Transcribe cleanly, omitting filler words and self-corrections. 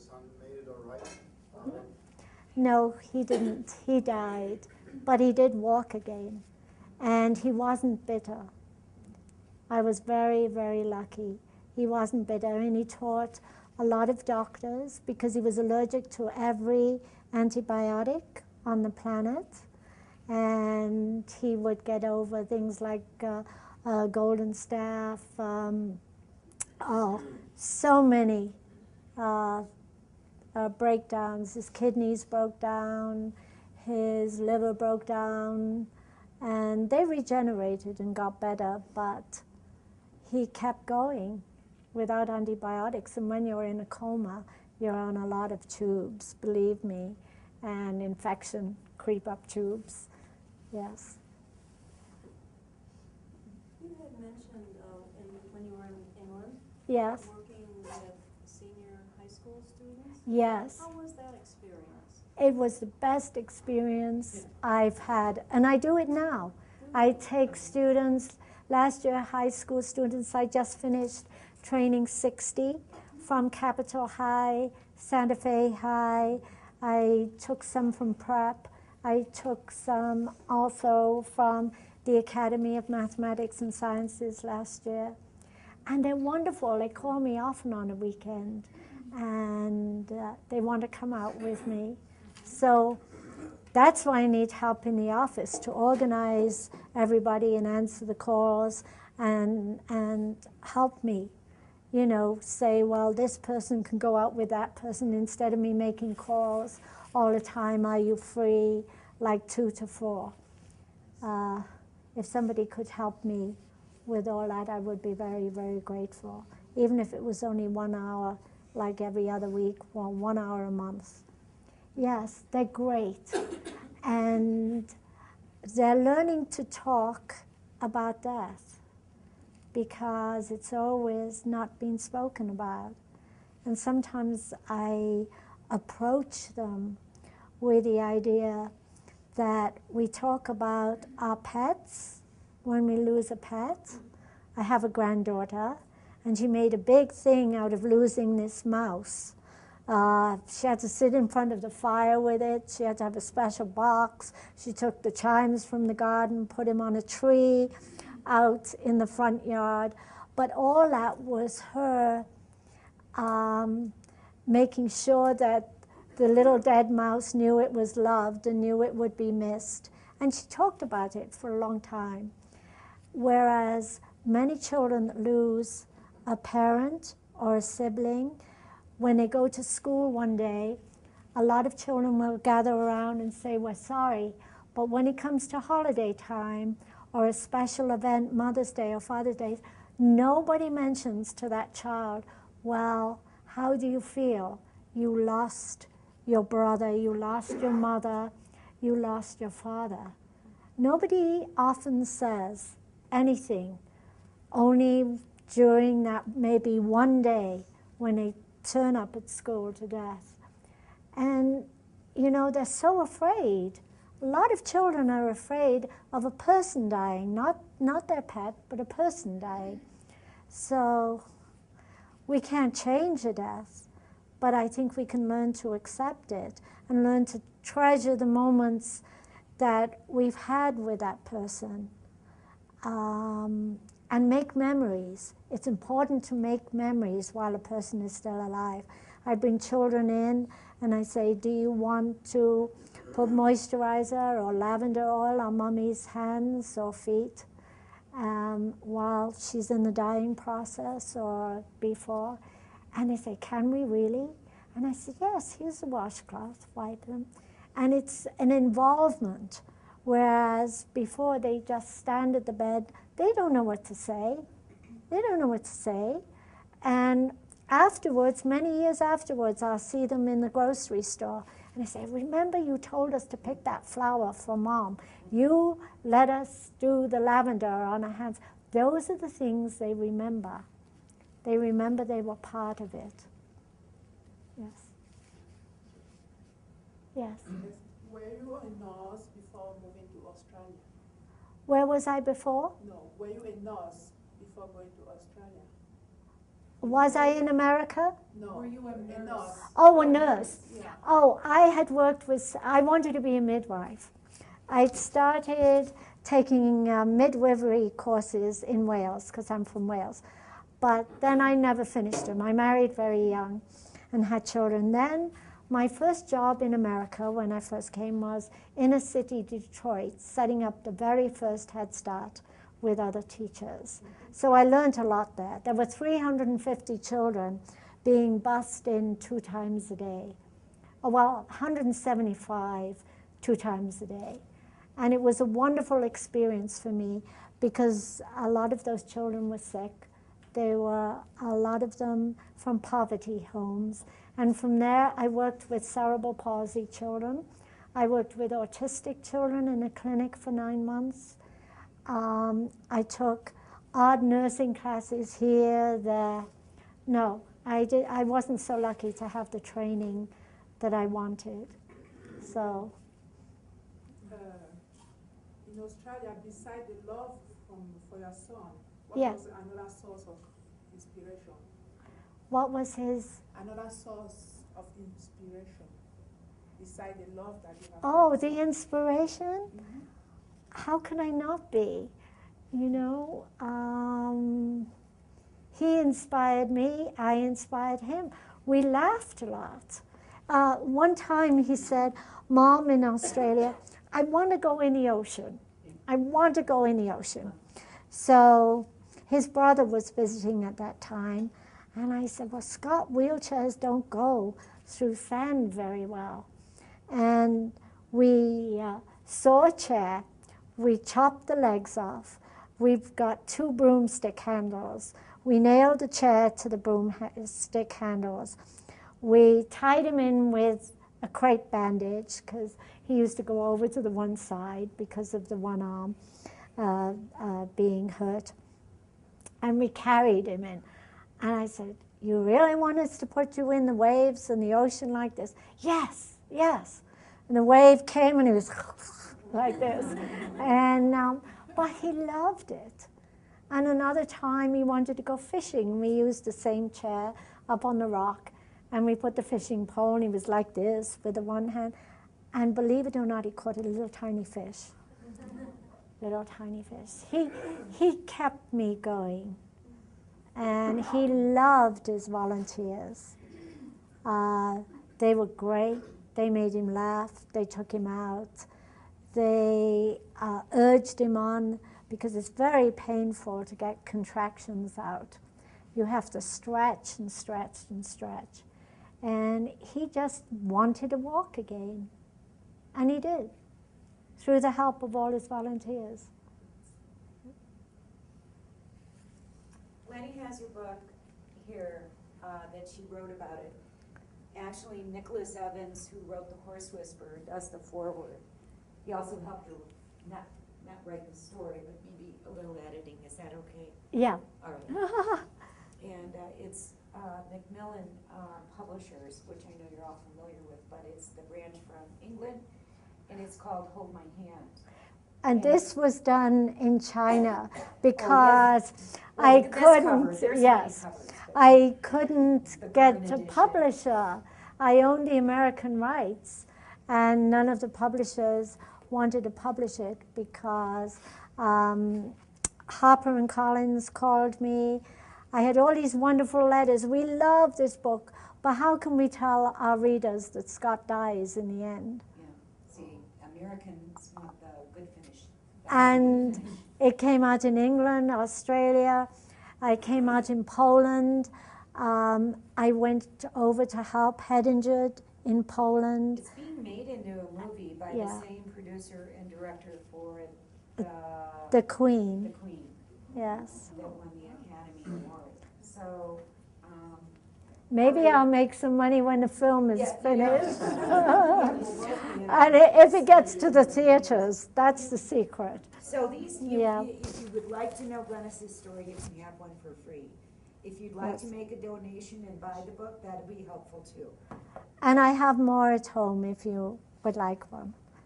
son made it all right? No, he didn't. He died. But he did walk again. And he wasn't bitter. I was very, very lucky. He wasn't bitter. And he taught a lot of doctors because he was allergic to every antibiotic on the planet. And he would get over things like golden staph, so many breakdowns. His kidneys broke down, his liver broke down, and they regenerated and got better, but he kept going without antibiotics. And when you're in a coma, you're on a lot of tubes, believe me, and infection creep up tubes. Yes. You had mentioned when you were in England, Yes. working with senior high school students. Yes. How was that experience? It was the best experience I've had, and I do it now. I take students, last year high school students, I just finished training 60 from Capitol High, Santa Fe High. I took some from prep. I took some also from the Academy of Mathematics and Sciences last year. And they're wonderful. They call me often on a weekend, and they want to come out with me. So that's why I need help in the office to organize everybody and answer the calls and help me, you know, say, well, this person can go out with that person instead of me making calls all the time. Are you free? Like 2 to 4. If somebody could help me with all that, I would be very, very grateful. Even if it was only 1 hour, like every other week, or 1 hour a month. Yes, they're great. And they're learning to talk about death because it's always not been spoken about. And sometimes I approach them with the idea that we talk about our pets when we lose a pet. I have a granddaughter, and she made a big thing out of losing this mouse. She had to sit in front of the fire with it. She had to have a special box. She took the chimes from the garden, put him on a tree out in the front yard. But all that was her making sure that the little dead mouse knew it was loved and knew it would be missed. And she talked about it for a long time. Whereas many children lose a parent or a sibling, when they go to school one day, a lot of children will gather around and say, we're sorry, but when it comes to holiday time or a special event, Mother's Day or Father's Day, nobody mentions to that child, well, how do you feel? You lost your brother, you lost your mother, you lost your father. Nobody often says anything, only during that maybe one day when they turn up at school to death. And, you know, they're so afraid. A lot of children are afraid of a person dying, not their pet, but a person dying. So we can't change a death, but I think we can learn to accept it and learn to treasure the moments that we've had with that person, and make memories. It's important to make memories while a person is still alive. I bring children in and I say, do you want to put moisturizer or lavender oil on mommy's hands or feet while she's in the dying process or before? And they say, can we really? And I said, yes, here's a washcloth, wipe them. And it's an involvement, whereas before they just stand at the bed, they don't know what to say. They don't know what to say. And afterwards, many years afterwards, I'll see them in the grocery store. And I say, remember you told us to pick that flower for Mom. You let us do the lavender on our hands. Those are the things they remember. They remember they were part of it. Yes. Yes. Were you a nurse before moving to Australia? Where was I before? No, were you a nurse before going to Australia? Was I in America? No. Were you a nurse? Oh, a nurse. Yeah. Oh, I wanted to be a midwife. I started taking midwifery courses in Wales, because I'm from Wales. But then I never finished them. I married very young and had children. Then my first job in America when I first came was inner city Detroit, setting up the very first Head Start with other teachers. So I learned a lot there. There were 350 children being bused in 2 times a day. Oh, well, 175 2 times a day. And it was a wonderful experience for me because a lot of those children were sick. There were a lot of them from poverty homes. And from there, I worked with cerebral palsy children. I worked with autistic children in a clinic for 9 months. I took odd nursing classes here, there. No, I wasn't so lucky to have the training that I wanted. So. In Australia, beside the love for your son, what Yeah. was another source of inspiration? What was his? Another source of inspiration beside the love that you have. Oh, for the your son? inspiration? Mhm. How can I not be? You know, he inspired me, I inspired him. We laughed a lot. One time he said, Mom, in Australia, I want to go in the ocean. I want to go in the ocean. So his brother was visiting at that time, and I said, well, Scott, wheelchairs don't go through sand very well. And we saw a chair, we chopped the legs off, we've got 2 broomstick handles. We nailed the chair to the broomstick handles. We tied him in with a crepe bandage because he used to go over to the one side because of the one arm being hurt. And we carried him in. And I said, you really want us to put you in the waves in the ocean like this? Yes, yes. And the wave came and he was like this. And but he loved it. And another time he wanted to go fishing. We used the same chair up on the rock, and we put the fishing pole, and he was like this with the one hand. And believe it or not, he caught a little tiny fish. Little tiny fish. He kept me going. And he loved his volunteers. They were great. They made him laugh. They took him out. They urged him on, because it's very painful to get contractions out. You have to stretch and stretch and stretch. And he just wanted to walk again. And he did, through the help of all his volunteers. Lenny has your book here that she wrote about it. Actually, Nicholas Evans, who wrote The Horse Whisperer, does the foreword. He also helped her not write the story, but maybe a little editing. Is that okay? Yeah. All right. And it's Macmillan Publishers, which I know you're all familiar with, but it's the branch from England, and it's called Hold My Hand. And this was done in China because Well, I this cover, couldn't, there's yes, many covers, but I couldn't the get German a edition. publisher. I owned the American rights, and none of the publishers wanted to publish it because Harper and Collins called me. I had all these wonderful letters. We love this book, but how can we tell our readers that Scott dies in the end? Yeah. See, Americans want the good finish. And it came out in England, Australia. I came out in Poland. I went over to help Hedinger in Poland. It's being made into a movie by Yeah. the same producer and director for The The Queen, Queen yes. that won the Academy Award. So, Maybe Okay. I'll make some money when the film is yeah, finished. yeah, we'll both be in And it. if it gets to the theaters, that's the secret. So these, Yeah. if you would like to know Glennis's story, you can have one for free. If you'd like to Yes. make a donation and buy the book, that'd be helpful too. And I have more at home if you would like one.